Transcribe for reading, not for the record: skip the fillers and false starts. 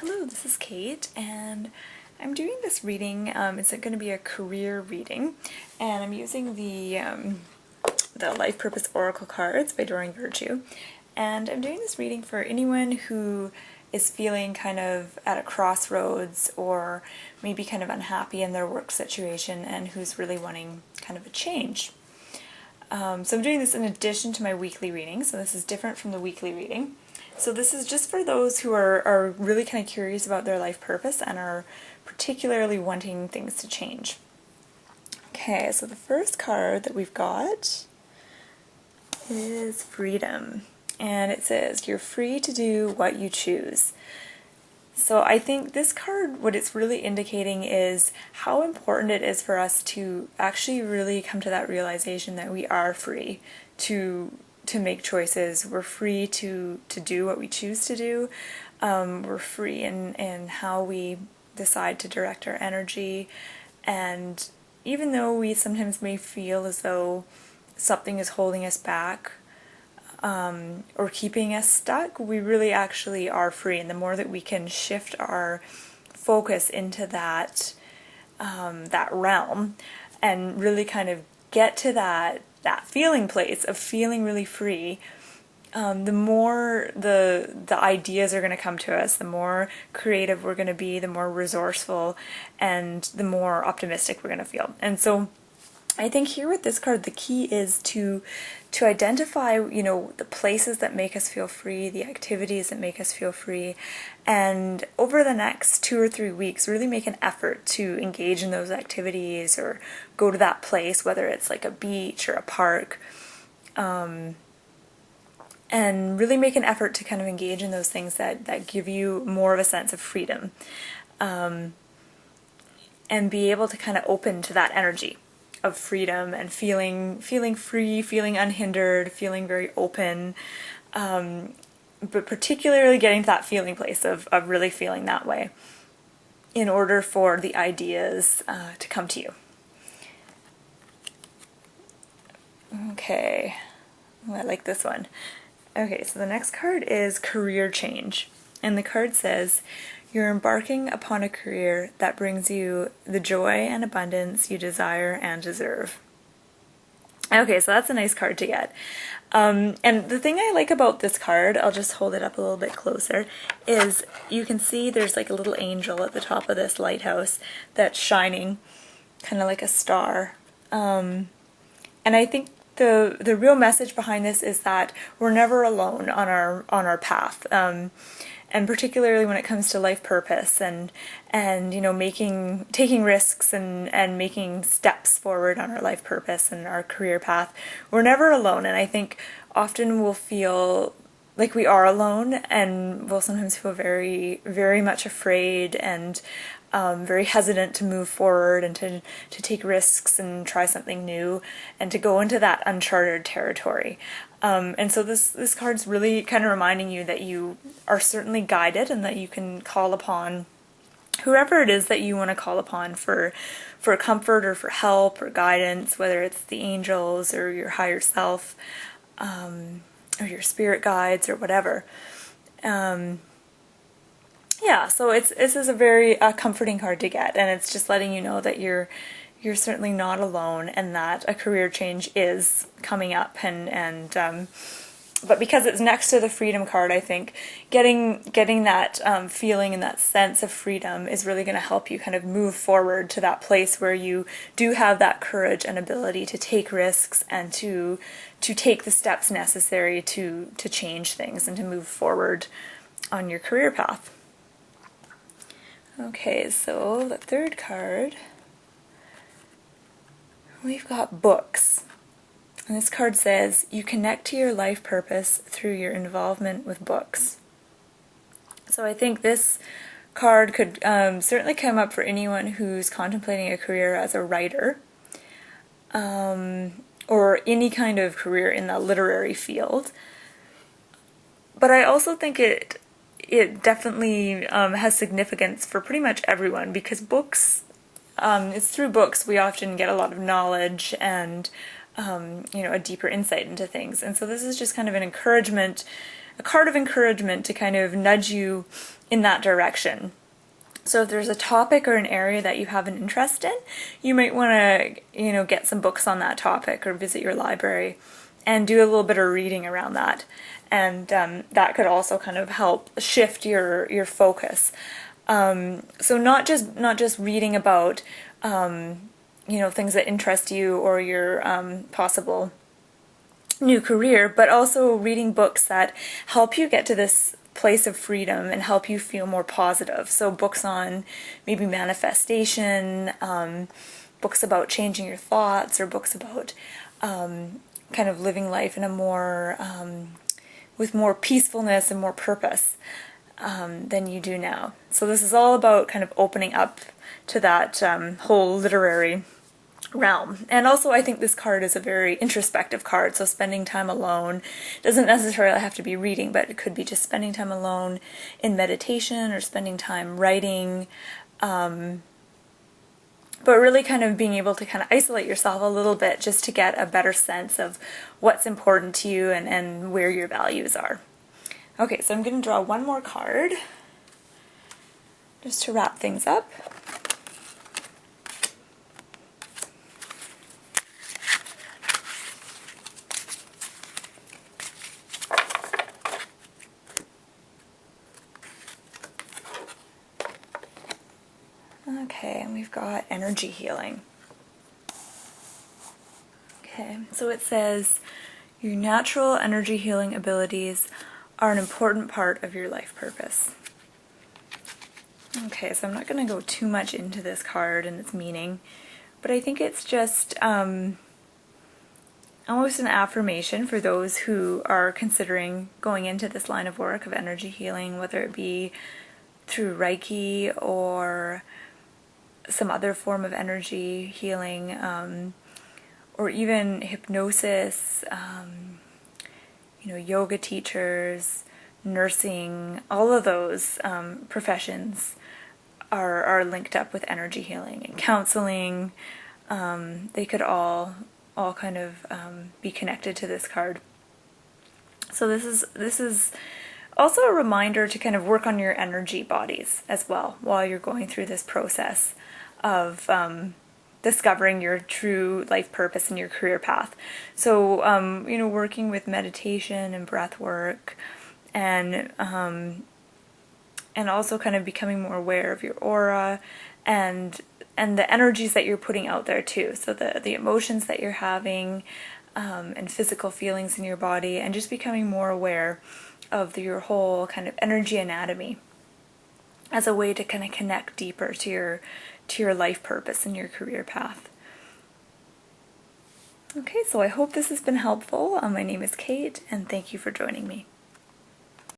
Hello, this is Kate, and I'm doing this reading. It's going to be a career reading, and I'm using the Life Purpose Oracle cards by Doreen. And I'm doing this reading for anyone who is feeling kind of at a crossroads or maybe kind of unhappy in their work situation and who's really wanting kind of a change. So I'm doing this in addition to my weekly reading, so this is different from the weekly reading. So this is just for those who are really kind of curious about their life purpose and are particularly wanting things to change. Okay, so the first card that we've got is Freedom. And it says, you're free to do what you choose. So I think this card, what it's really indicating is how important it is for us to actually really come to that realization that we are free to make choices. We're free to do what we choose to do. We're free in how we decide to direct our energy. And even though we sometimes may feel as though something is holding us back, or keeping us stuck, we really actually are free. And the more that we can shift our focus into that realm and really kind of get to that feeling place of feeling really free, the more the ideas are going to come to us, the more creative we're going to be, the more resourceful, and the more optimistic we're going to feel. And so I think here with this card, the key is to identify, the places that make us feel free, the activities that make us feel free, and over the next 2 or 3 weeks, really make an effort to engage in those activities or go to that place, whether it's like a beach or a park, and really make an effort to kind of engage in those things that give you more of a sense of freedom, and be able to kind of open to that energy of freedom and feeling free, feeling unhindered, feeling very open, but particularly getting to that feeling place of really feeling that way in order for the ideas to come to you. Okay, I like this one. Okay, so the next card is Career Change, and the card says, you're embarking upon a career that brings you the joy and abundance you desire and deserve. Okay, so that's a nice card to get. And the thing I like about this card, I'll just hold it up a little bit closer, is you can see there's like a little angel at the top of this lighthouse that's shining, kind of like a star. And I think the real message behind this is that we're never alone on our path. And particularly when it comes to life purpose and taking risks and making steps forward on our life purpose and our career path, we're never alone. And I think often we'll feel like we are alone, and we'll sometimes feel very, very much afraid and very hesitant to move forward and to take risks and try something new and to go into that uncharted territory. And so this card's really kind of reminding you that you are certainly guided and that you can call upon whoever it is that you want to call upon for comfort or for help or guidance, whether it's the angels or your higher self, or your spirit guides or whatever. Yeah, so this is a very comforting card to get, and it's just letting you know that you're certainly not alone and that a career change is coming up, but because it's next to the freedom card, I think getting that feeling and that sense of freedom is really going to help you kind of move forward to that place where you do have that courage and ability to take risks and to take the steps necessary to change things and to move forward on your career path. Okay, so the third card, we've got Books. And this card says, you connect to your life purpose through your involvement with books. So I think this card could certainly come up for anyone who's contemplating a career as a writer, or any kind of career in the literary field. But I also think it definitely has significance for pretty much everyone, because books, it's through books we often get a lot of knowledge and a deeper insight into things. And so this is just kind of an encouragement, a card of encouragement to kind of nudge you in that direction. So if there's a topic or an area that you have an interest in, you might want to, get some books on that topic or visit your library and do a little bit of reading around that. And that could also kind of help shift your focus. So not just reading about, things that interest you or your possible new career, but also reading books that help you get to this place of freedom and help you feel more positive. So books on maybe manifestation, books about changing your thoughts, or books about kind of living life in a more with more peacefulness and more purpose than you do now. So this is all about kind of opening up to that whole literary realm. And also I think this card is a very introspective card, so spending time alone doesn't necessarily have to be reading, but it could be just spending time alone in meditation or spending time writing, but really kind of being able to kind of isolate yourself a little bit just to get a better sense of what's important to you and where your values are. Okay, so I'm going to draw one more card just to wrap things up. Okay, and we've got energy healing. Okay, so it says, your natural energy healing abilities are an important part of your life purpose. Okay, so I'm not going to go too much into this card and its meaning, but I think it's just almost an affirmation for those who are considering going into this line of work of energy healing, whether it be through Reiki or some other form of energy healing, or even hypnosis, yoga teachers, nursing, all of those professions are linked up with energy healing and counseling. They could all kind of be connected to this card. So this is also a reminder to kind of work on your energy bodies as well while you're going through this process of discovering your true life purpose and your career path. So, working with meditation and breath work, and also kind of becoming more aware of your aura and the energies that you're putting out there too. So the emotions that you're having, and physical feelings in your body, and just becoming more aware of your whole kind of energy anatomy as a way to kind of connect deeper to your life purpose and your career path. Okay, so I hope this has been helpful. My name is Kate, and thank you for joining me.